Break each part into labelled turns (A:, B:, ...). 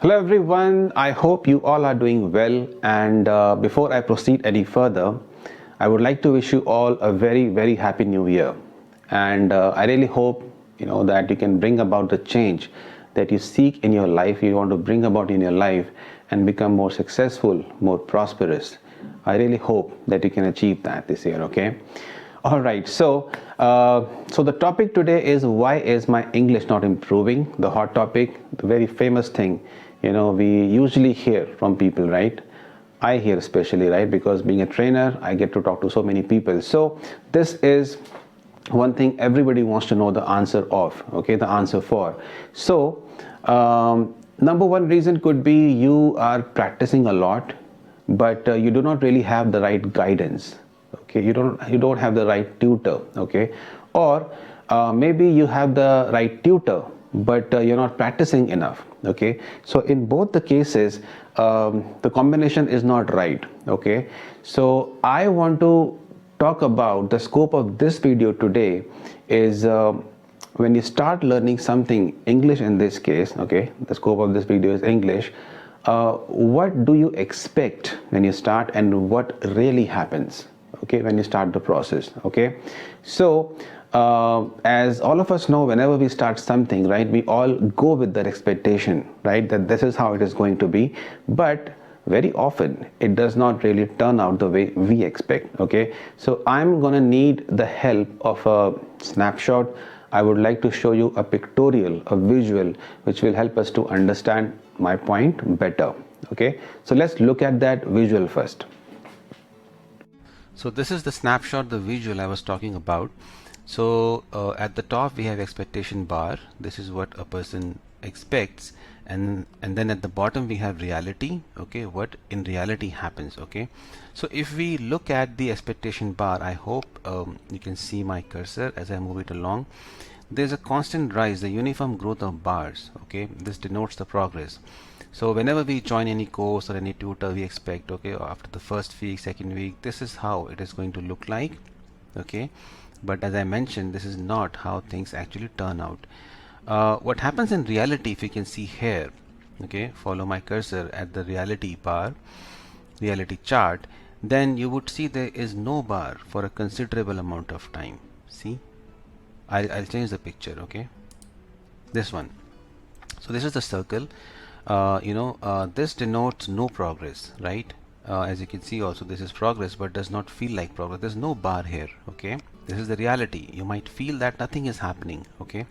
A: Hello everyone, I hope you all are doing well, and before I proceed any further, I would like to wish you all a very happy new year. And I really hope that you can bring about the change that you seek in your life, you want to bring about in your life, and become more successful, more prosperous. I really hope that you can achieve that this year, okay? All right, so the topic today is, why is my English not improving? The hot topic, the very famous thing, we usually hear from people, right? I hear especially, right? Because being a trainer, I get to talk to so many people. So this is one thing everybody wants to know the answer of, okay? The answer for. So number one reason could be you are practicing a lot, but you do not really have the right guidance. Okay, you don't have the right tutor, okay, or maybe you have the right tutor, but you're not practicing enough, okay. So in both the cases, the combination is not right, okay. So I want to talk about the scope of this video today is when you start learning something, English in this case, okay, the scope of this video is English. What do you expect when you start, and what really happens, okay, when you start the process, okay? So as all of us know, whenever we start something, right, we all go with that expectation, right, that this is how it is going to be, but very often it does not really turn out the way we expect, okay? So I'm gonna need the help of a snapshot. I would like to show you a pictorial, a visual, which will help us to understand my point better, okay? So let's look at that visual first. So this is the snapshot, the visual I was talking about. So at the top we have expectation bar. This is what a person expects, and then at the bottom we have reality, okay, what in reality happens, okay. So if we look at the expectation bar, I hope you can see my cursor as I move it along. There's a constant rise, the uniform growth of bars, okay. This denotes the progress. So whenever we join any course or any tutor, we expect, okay, after the first week, second week, this is how it is going to look like, okay. But as I mentioned, this is not how things actually turn out. What happens in reality, if you can see here, okay, follow my cursor at the reality bar, reality chart, then you would see there is no bar for a considerable amount of time. See, I'll change the picture, okay, this one. So this is the circle. This denotes no progress, right? As you can see also, this is progress but does not feel like progress. There's no bar here, okay. This is the reality. You might feel that nothing is happening, okay,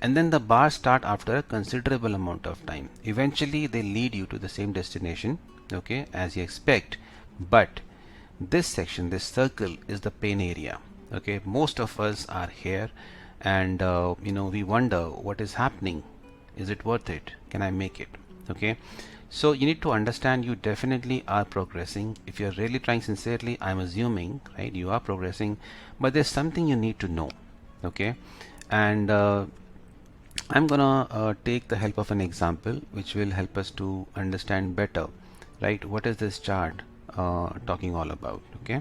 A: and then the bars start after a considerable amount of time. Eventually they lead you to the same destination, okay, as you expect. But this section, this circle, is the pain area, okay. Most of us are here, and we wonder what is happening. Is it worth it? Can I make it? Okay, so you need to understand you definitely are progressing. If you're really trying sincerely, I'm assuming, right, you are progressing, but there's something you need to know, okay. And I'm gonna take the help of an example which will help us to understand better, right, what is this chart talking all about, okay.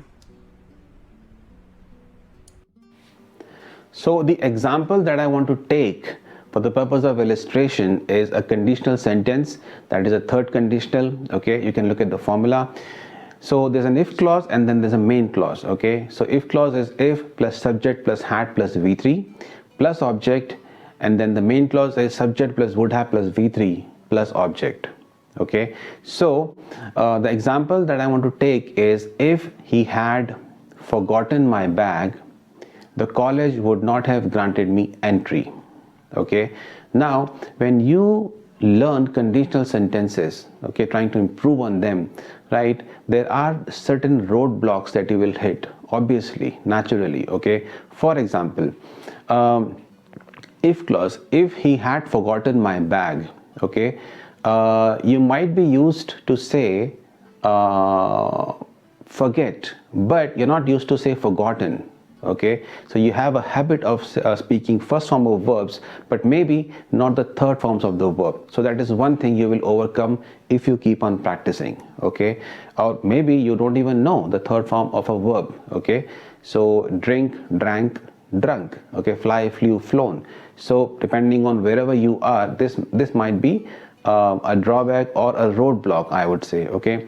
A: So the example that I want to take for the purpose of illustration is a conditional sentence, that is a third conditional, okay. You can look at the formula. So there's an if clause and then there's a main clause, okay. So if clause is if plus subject plus had plus v3 plus object, and then the main clause is subject plus would have plus v3 plus object, okay. So the example that I want to take is, if he had forgotten my bag, the college would not have granted me entry, okay. Now when you learn conditional sentences, okay, trying to improve on them, right, there are certain roadblocks that you will hit, obviously, naturally, okay. For example, if clause, if he had forgotten my bag, okay, you might be used to say forget, but you're not used to say forgotten, okay. So you have a habit of speaking first form of verbs, but maybe not the third forms of the verb. So that is one thing you will overcome if you keep on practicing, okay. Or maybe you don't even know the third form of a verb, okay. So drink, drank, drunk, okay, fly, flew, flown. So depending on wherever you are, this might be a drawback or a roadblock, I would say. Okay,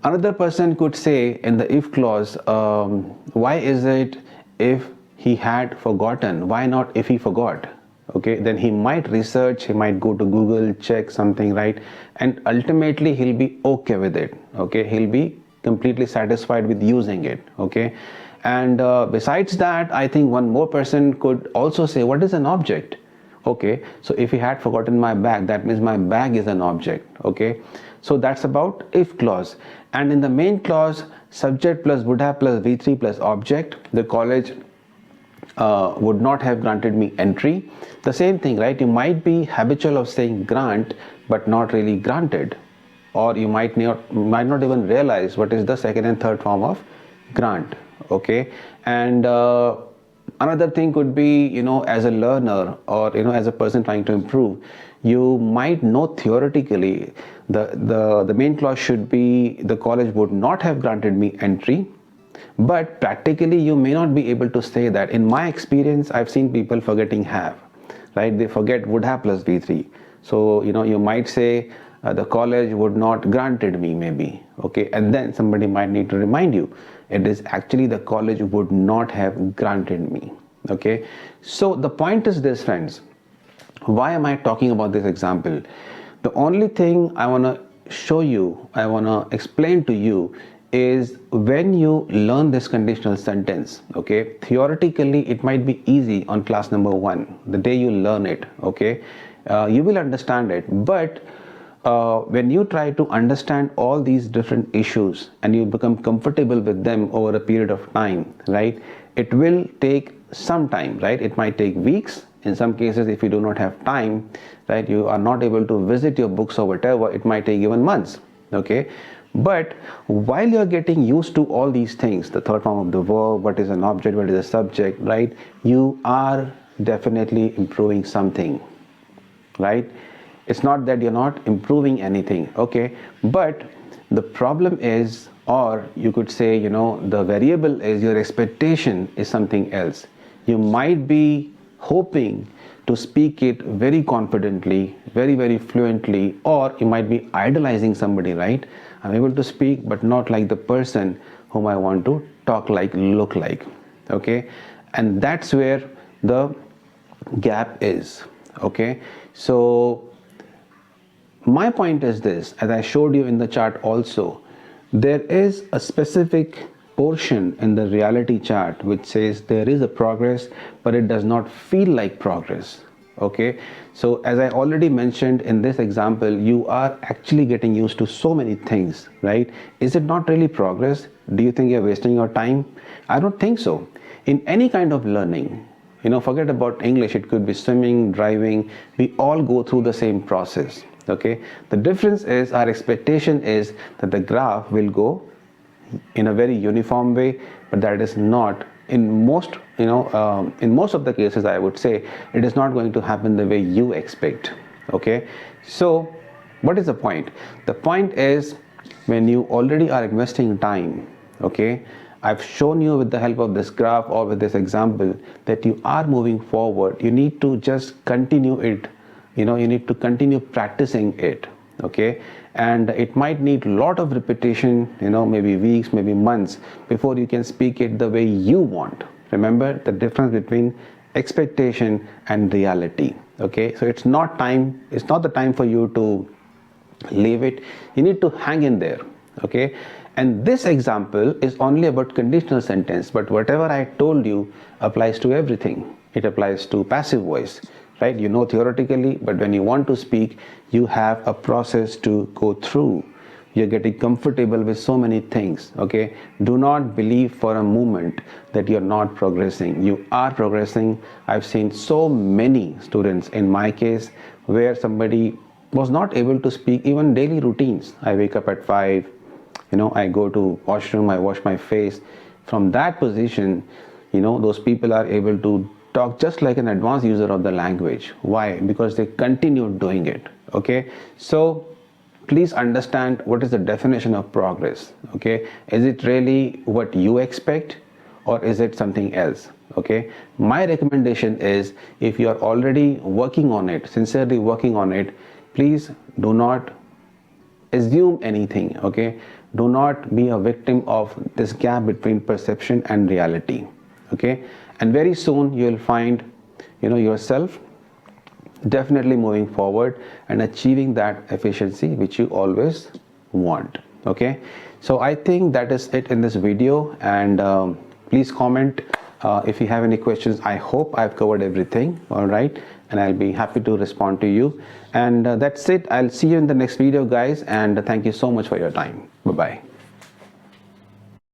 A: another person could say in the if clause, why is it if he had forgotten, why not if he forgot? Okay, then he might research, he might go to Google, check something, right? And ultimately he'll be okay with it. Okay, he'll be completely satisfied with using it. Okay, and besides that, I think one more person could also say, what is an object? Okay, so if he had forgotten my bag, that means my bag is an object. Okay, so that's about if clause. And in the main clause, subject plus would have plus V3 plus object, the college would not have granted me entry. The same thing, right? You might be habitual of saying grant but not really granted, or you might not even realize what is the second and third form of grant. Okay, and another thing could be, as a learner, or as a person trying to improve, you might know theoretically the main clause should be the college would not have granted me entry, but practically you may not be able to say that. In my experience, I've seen people forgetting have, right? They forget would have plus V3. So you might say the college would not granted me, maybe. Okay, and then somebody might need to remind you it is actually the college would not have granted me. Okay, so the point is this, friends. Why am I talking about this example? The only thing I want to show you, I want to explain to you, is when you learn this conditional sentence, okay, theoretically it might be easy on class number 1, the day you learn it. Okay, you will understand it, but when you try to understand all these different issues and you become comfortable with them over a period of time, right, it will take some time, right? It might take weeks. In some cases, if you do not have time, right, you are not able to visit your books or whatever, it might take even months. Okay, but while you're getting used to all these things, the third form of the verb, what is an object, what is a subject, right, you are definitely improving something, right? It's not that you're not improving anything. Okay, but the problem is, or you could say, the variable is your expectation is something else. You might be hoping to speak it very confidently, very, very fluently, or you might be idolizing somebody, right? I'm able to speak, but not like the person whom I want to talk like, look like. Okay, and that's where the gap is. Okay, so my point is this, as I showed you in the chart also, there is a specific portion in the reality chart which says there is a progress, but it does not feel like progress. Okay, so as I already mentioned in this example, you are actually getting used to so many things, right? Is it not really progress? Do you think you're wasting your time? I don't think so. In any kind of learning, forget about English, it could be swimming, driving, we all go through the same process. Okay, the difference is our expectation is that the graph will go in a very uniform way, but that is not in most of the cases. I would say it is not going to happen the way you expect. Okay, so what is the point? The point is, when you already are investing time, okay, I've shown you with the help of this graph or with this example that you are moving forward. You need to just continue it. You need to continue practicing it. Okay, and it might need a lot of repetition, maybe weeks, maybe months, before you can speak it the way you want. Remember the difference between expectation and reality. Okay, so it's not the time for you to leave it. You need to hang in there. Okay, and this example is only about conditional sentence, but whatever I told you applies to everything. It applies to passive voice, right? Theoretically, but when you want to speak, you have a process to go through. You're getting comfortable with so many things. Okay, do not believe for a moment that you're not progressing. You are progressing. I've seen so many students in my case where somebody was not able to speak even daily routines. I wake up at 5, I go to washroom, I wash my face. From that position, those people are able to talk just like an advanced user of the language. Why? Because they continue doing it. Okay, so please understand what is the definition of progress. Okay, is it really what you expect, or is it something else? Okay, my recommendation is, if you are already working on it, sincerely working on it, please do not assume anything. Okay, do not be a victim of this gap between perception and reality. Okay, and very soon you will find yourself definitely moving forward and achieving that efficiency which you always want. Okay, so I think that is it in this video, and please comment if you have any questions. I hope I've covered everything. All right, and I'll be happy to respond to you. And that's it. I'll see you in the next video, guys, and thank you so much for your time. Bye bye.